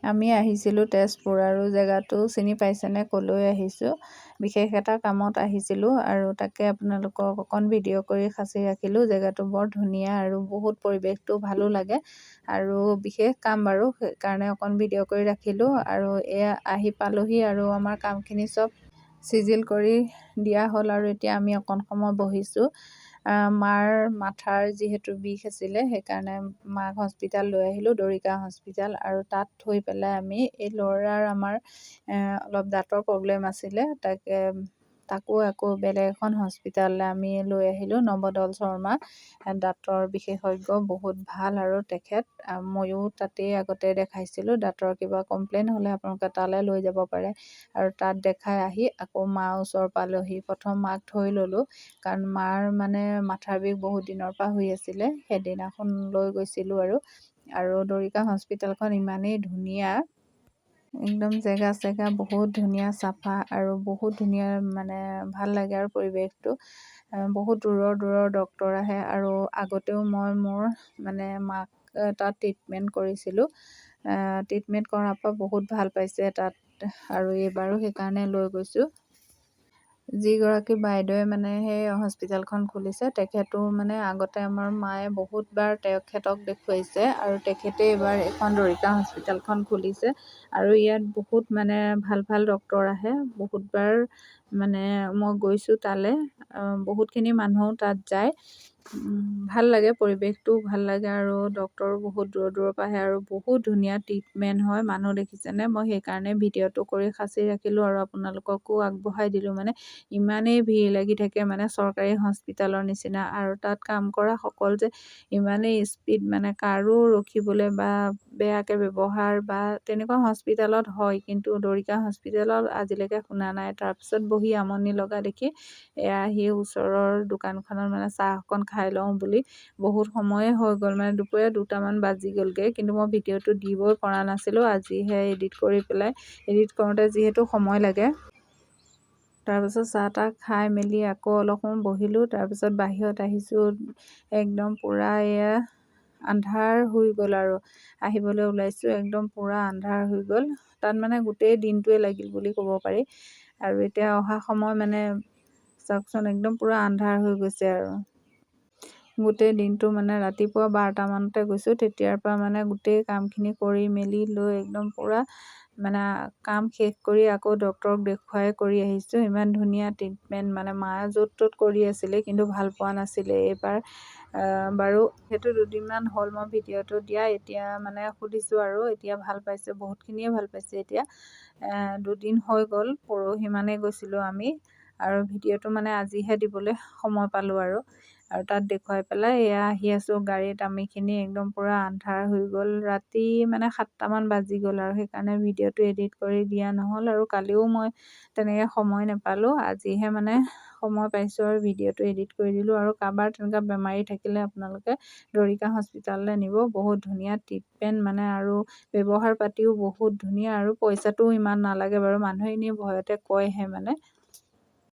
আমি আহিছিলোঁ তেজপুৰ আৰু জেগাটো চিনি পাইছেনে? ক'লৈ আহিছোঁ? বিশেষ এটা কামত আহিছিলোঁ আৰু তাকে আপোনালোকক অকণ ভিডিঅ' কৰি সাঁচি ৰাখিলোঁ। জেগাটো বৰ ধুনীয়া আৰু বহুত পৰিৱেশটো ভালো লাগে আৰু বিশেষ কাম বাৰু, সেইকাৰণে অকণ ভিডিঅ' কৰি ৰাখিলোঁ। আৰু এয়া আহি পালোহি আৰু আমাৰ কামখিনি চব চিজিল কৰি দিয়া হ'ল আৰু এতিয়া আমি অকণ সময় বহিছোঁ। মাৰ মাথাৰ যিহেতু বিষ আছিলে, সেইকাৰণে মাক হস্পিটাল লৈ আহিলোঁ, দৰিকা হস্পিটাল। আৰু তাত থৈ পেলাই আমি এই ল'ৰাৰ আমাৰ অলপ দাঁতৰ প্ৰব্লেম আছিলে, তাকো আকৌ বেলেগ এখন হস্পিটাললৈ আমি লৈ আহিলোঁ। নৱদল শৰ্মা দাঁতৰ বিশেষজ্ঞ, বহুত ভাল আৰু তেখেত। ময়ো তাতেই আগতে দেখাইছিলোঁ। দাঁতৰ কিবা কমপ্লেইন হ'লে আপোনালোকে তালৈ লৈ যাব পাৰে। আৰু তাত দেখাই আহি আকৌ মাৰ ওচৰ পালোহি। প্ৰথম মাক থৈ ল'লোঁ, কাৰণ মাৰ মানে মাথাৰ বিষ বহুত দিনৰ পৰা হৈ আছিলে। সেইদিনাখন লৈ গৈছিলোঁ আৰু দৰিকা হস্পিটালখন ইমানেই ধুনীয়া, একদম জেগা বহুত ধুনীয়া, চাফা আৰু বহুত ধুনীয়া, মানে ভাল লাগে আৰু পৰিৱেশটো। বহুত দূৰৰ ডক্তৰ আহে আৰু আগতেও মই মোৰ মানে মাক তাত ট্ৰিটমেণ্ট কৰিছিলোঁ। ট্ৰিটমেণ্ট কৰাৰ পৰা বহুত ভাল পাইছে তাত আৰু এইবাৰো সেইকাৰণে লৈ গৈছোঁ। যিগৰাকী বাইদেৱে মানে সেই হস্পিটালখন খুলিছে, তেখেতো মানে আগতে আমাৰ মায়ে বহুতবাৰ তেখেতক দেখুৱাইছে আৰু তেখেতে এইবাৰ এখন দৰিকা হস্পিটালখন খুলিছে। আৰু ইয়াত বহুত মানে ভাল ডক্তৰ আহে। বহুতবাৰ মানে মই গৈছোঁ তালৈ, বহুতখিনি মানুহো তাত যায়। ভাল লাগে, পৰিৱেশটো ভাল লাগে আৰু ডক্তৰো বহুত দূৰৰ পৰা আহে আৰু বহুত ধুনীয়া ট্ৰিটমেণ্ট হয়। মানুহ দেখিছেনে? মই সেইকাৰণে ভিডিঅ'টো কৰি সাঁচি ৰাখিলোঁ আৰু আপোনালোককো আগবঢ়াই দিলোঁ। মানে ইমানেই ভিৰ লাগি থাকে, মানে চৰকাৰী হস্পিটালৰ নিচিনা। আৰু তাত কাম কৰা সকল যে ইমানেই স্পীড, মানে কাৰো ৰখিবলৈ বা বেয়াকৈ ব্যৱহাৰ বা তেনেকুৱা হস্পিটালত হয়, কিন্তু দৰিকা হস্পিটালত আজিলৈকে শুনা নাই। তাৰপিছত বহি আমনি লগা দেখি এয়া আহি ওচৰৰ দোকানখনত মানে চাহ অকণ খাই লওঁ বুলি বহুত সময়ে হৈ গ'ল, মানে দুপৰীয়া 2টামান বাজি গ'লগৈ। কিন্তু মই ভিডিঅ'টো দিবই পৰা নাছিলোঁ, আজিহে এডিট কৰি পেলাই, এডিট কৰোঁতে যিহেতু সময় লাগে। তাৰপিছত চাহ তাহ খাই মেলি আকৌ অলপ সময় বহিলোঁ। তাৰপিছত বাহিৰত আহিছোঁ, একদম পূৰা এয়া আন্ধাৰ হৈ গ'ল আৰু আহিবলৈ ওলাইছোঁ, একদম পূৰা আন্ধাৰ হৈ গ'ল। তাত মানে গোটেই দিনটোৱে লাগিল বুলি ক'ব পাৰি। আৰু এতিয়া অহা সময় মানে চাওকচোন, একদম পূৰা আন্ধাৰ হৈ গৈছে আৰু গোটেই দিনটো মানে ৰাতিপুৱা 12টামানতে গৈছোঁ। তেতিয়াৰ পৰা মানে গোটেই কামখিনি কৰি মেলি লৈ একদম পূৰা মানে কাম শেষ কৰি আকৌ ডক্তৰক দেখুৱাই কৰি আহিছোঁ। ইমান ধুনীয়া ট্ৰিটমেণ্ট, মানে মায়ে য'ত ত'ত কৰি আছিলে কিন্তু ভাল পোৱা নাছিলে। এইবাৰ বাৰু সেইটো 2দিনমান হ'ল মই ভিডিঅ'টো দিয়া। এতিয়া মানে সুধিছোঁ আৰু এতিয়া ভাল পাইছে, বহুতখিনিয়ে ভাল পাইছে এতিয়া। 2দিন হৈ গ'ল, পৰহি মানে গৈছিলোঁ আমি। আৰু ভিডিঅ'টো মানে আজিহে দিবলৈ সময় পালোঁ আৰু তাত দেখুৱাই পেলাই এয়া আহি আছোঁ গাড়ীত। আমিখিনি একদম পূৰা আন্ধাৰ হৈ গ'ল, ৰাতি মানে 7টামান বাজি গ'ল আৰু সেইকাৰণে ভিডিঅ'টো এডিট কৰি দিয়া নহ'ল। আৰু কালিও মই তেনেকৈ সময় নাপালোঁ, আজিহে মানে সময় পাইছোঁ আৰু ভিডিঅ'টো এডিট কৰি দিলোঁ। আৰু কাৰোবাৰ তেনেকুৱা বেমাৰী থাকিলে আপোনালোকে দৰিকা হস্পিটাললৈ নিব, বহুত ধুনীয়া ট্ৰিটমেণ্ট মানে, আৰু ব্যৱহাৰ পাতিও বহুত ধুনীয়া আৰু পইচাটোও ইমান নালাগে বাৰু। মানুহে এনেই ভয়তে কয়হে মানে।